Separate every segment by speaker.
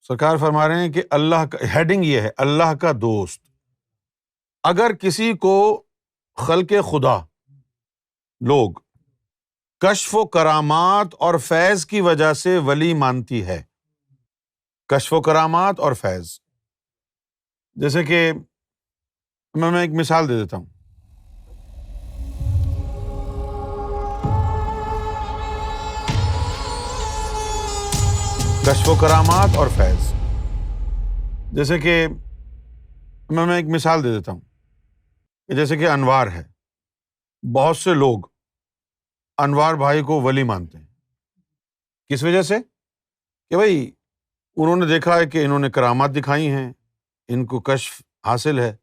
Speaker 1: سرکار فرما رہے ہیں کہ اللہ کا ہیڈنگ یہ ہے، اللہ کا دوست اگر کسی کو خلق خدا لوگ کشف و کرامات اور فیض کی وجہ سے ولی مانتی ہے، کشف و کرامات اور فیض، جیسے کہ میں ایک مثال دے دیتا ہوں۔ کشف و کرامات اور فیض، جیسے کہ میں ایک مثال دے دیتا ہوں کہ جیسے کہ انوار ہے، بہت سے لوگ انوار بھائی کو ولی مانتے ہیں۔ کس وجہ سے؟ کہ بھائی انہوں نے دیکھا ہے کہ انہوں نے کرامات دکھائی ہیں، ان کو کشف حاصل ہے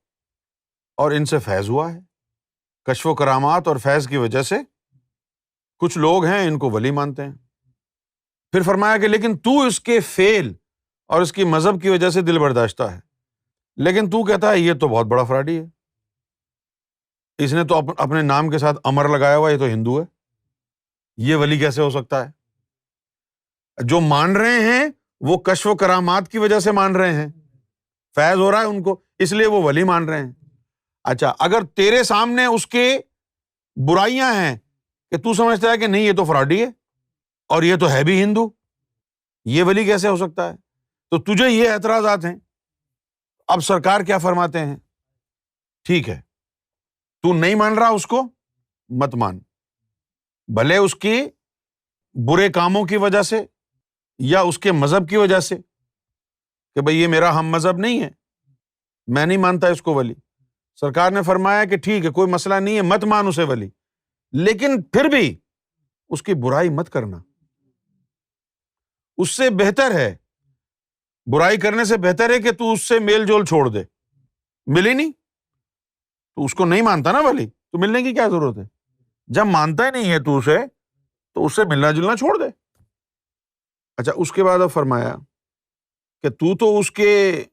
Speaker 1: اور ان سے فیض ہوا ہے۔ کشف و کرامات اور فیض کی وجہ سے کچھ لوگ ہیں ان کو ولی مانتے ہیں۔ پھر فرمایا کہ لیکن تو اس کے فعل اور اس کی مذہب کی وجہ سے دل برداشتہ ہے، لیکن تو کہتا ہے یہ تو بہت بڑا فراڈی ہے، اس نے تو اپنے نام کے ساتھ امر لگایا ہوا، یہ تو ہندو ہے، یہ ولی کیسے ہو سکتا ہے؟ جو مان رہے ہیں وہ کشف و کرامات کی وجہ سے مان رہے ہیں، فیض ہو رہا ہے ان کو، اس لیے وہ ولی مان رہے ہیں۔ اچھا، اگر تیرے سامنے اس کے برائیاں ہیں کہ تو سمجھتا ہے کہ نہیں یہ تو فراڈی ہے اور یہ تو ہے بھی ہندو، یہ ولی کیسے ہو سکتا ہے؟ تو تجھے یہ اعتراضات ہیں۔ اب سرکار کیا فرماتے ہیں؟ ٹھیک ہے، تو نہیں مان رہا اس کو، مت مان، بھلے اس کی برے کاموں کی وجہ سے یا اس کے مذہب کی وجہ سے، کہ بھئی یہ میرا ہم مذہب نہیں ہے، میں نہیں مانتا اس کو ولی۔ سرکار نے فرمایا کہ ٹھیک ہے، کوئی مسئلہ نہیں ہے، مت مان اسے ولی، لیکن پھر بھی اس کی برائی مت کرنا۔ اس سے بہتر ہے، برائی کرنے سے بہتر ہے کہ تو اس سے میل جول چھوڑ دے۔ ملی نہیں تو اس کو نہیں مانتا نا ولی، تو ملنے کی کیا ضرورت ہے؟ جب مانتا ہی نہیں ہے تو اس سے ملنا جلنا چھوڑ دے۔ اچھا، اس کے بعد اب فرمایا کہ تو اس کے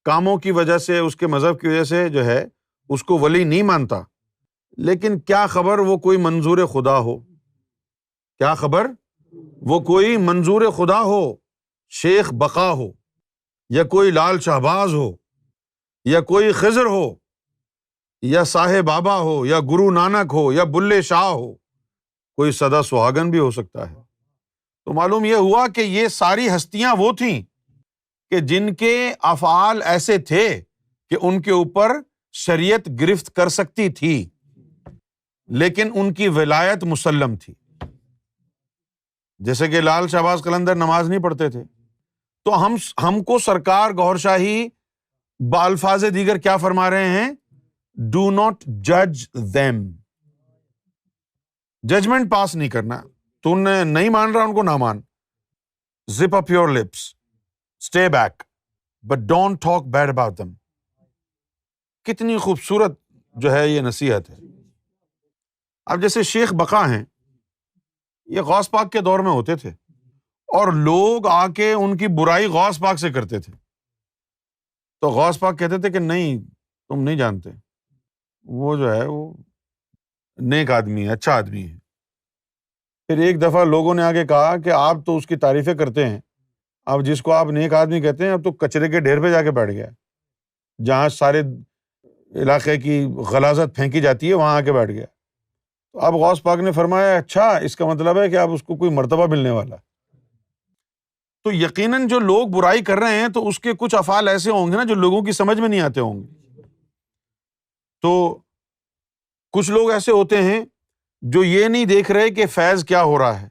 Speaker 1: کاموں کی وجہ سے، اس کے مذہب کی وجہ سے جو ہے اس کو ولی نہیں مانتا، لیکن کیا خبر وہ کوئی منظور خدا ہو، کیا خبر وہ کوئی منظور خدا ہو، شیخ بقا ہو یا کوئی لال شہباز ہو یا کوئی خضر ہو یا صاحب بابا ہو یا گرو نانک ہو یا بلے شاہ ہو، کوئی سدا سہاگن بھی ہو سکتا ہے۔ تو معلوم یہ ہوا کہ یہ ساری ہستیاں وہ تھیں کہ جن کے افعال ایسے تھے کہ ان کے اوپر شریعت گرفت کر سکتی تھی، لیکن ان کی ولایت مسلم تھی۔ جیسے کہ لال شہباز قلندر نماز نہیں پڑھتے تھے، تو ہم کو سرکار گوھر شاہی بالفاظ دیگر کیا فرما رہے ہیں؟ ڈو ناٹ جج them، ججمنٹ پاس نہیں کرنا۔ تو نے نہیں مان رہا ان کو نہ مان، zip up your lips, stay back, but don't talk bad about them۔ کتنی خوبصورت جو ہے یہ نصیحت ہے۔ اب جیسے شیخ بقا ہیں، یہ غوث پاک کے دور میں ہوتے تھے اور لوگ آ کے ان کی برائی غوث پاک سے کرتے تھے، تو غوث پاک کہتے تھے کہ نہیں، تم نہیں جانتے، وہ جو ہے وہ نیک آدمی ہے، اچھا آدمی ہے۔ پھر ایک دفعہ لوگوں نے آگے کہا کہ آپ تو اس کی تعریفیں کرتے ہیں، اب جس کو آپ نیک آدمی کہتے ہیں اب تو کچرے کے ڈھیر پہ جا کے بیٹھ گیا، جہاں سارے علاقے کی غلاظت پھینکی جاتی ہے وہاں آ کے بیٹھ گیا۔ تو اب غوث پاک نے فرمایا اچھا، اس کا مطلب ہے کہ اب اس کو کوئی مرتبہ ملنے والا ہے۔ تو یقیناً جو لوگ برائی کر رہے ہیں تو اس کے کچھ افعال ایسے ہوں گے نا جو لوگوں کی سمجھ میں نہیں آتے ہوں گے۔ تو کچھ لوگ ایسے ہوتے ہیں جو یہ نہیں دیکھ رہے کہ فیض کیا ہو رہا ہے،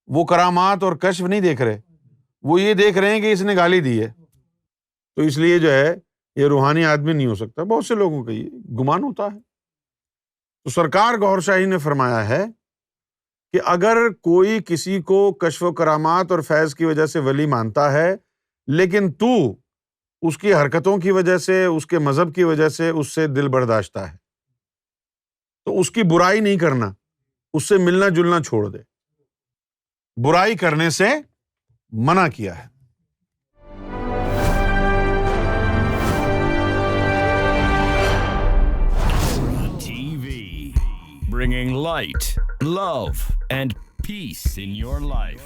Speaker 1: وہ کرامات اور کشف نہیں دیکھ رہے، وہ یہ دیکھ رہے ہیں کہ اس نے گالی دی ہے تو اس لیے جو ہے یہ روحانی آدمی نہیں ہو سکتا۔ بہت سے لوگوں کا یہ گمان ہوتا ہے۔ تو سرکار گوھر شاہی نے فرمایا ہے کہ اگر کوئی کسی کو کشف و کرامات اور فیض کی وجہ سے ولی مانتا ہے، لیکن تو اس کی حرکتوں کی وجہ سے، اس کے مذہب کی وجہ سے اس سے دل برداشتہ ہے، تو اس کی برائی نہیں کرنا، اس سے ملنا جلنا چھوڑ دے۔ برائی کرنے سے منع کیا ہے۔
Speaker 2: Bringing light, love, and peace in your life.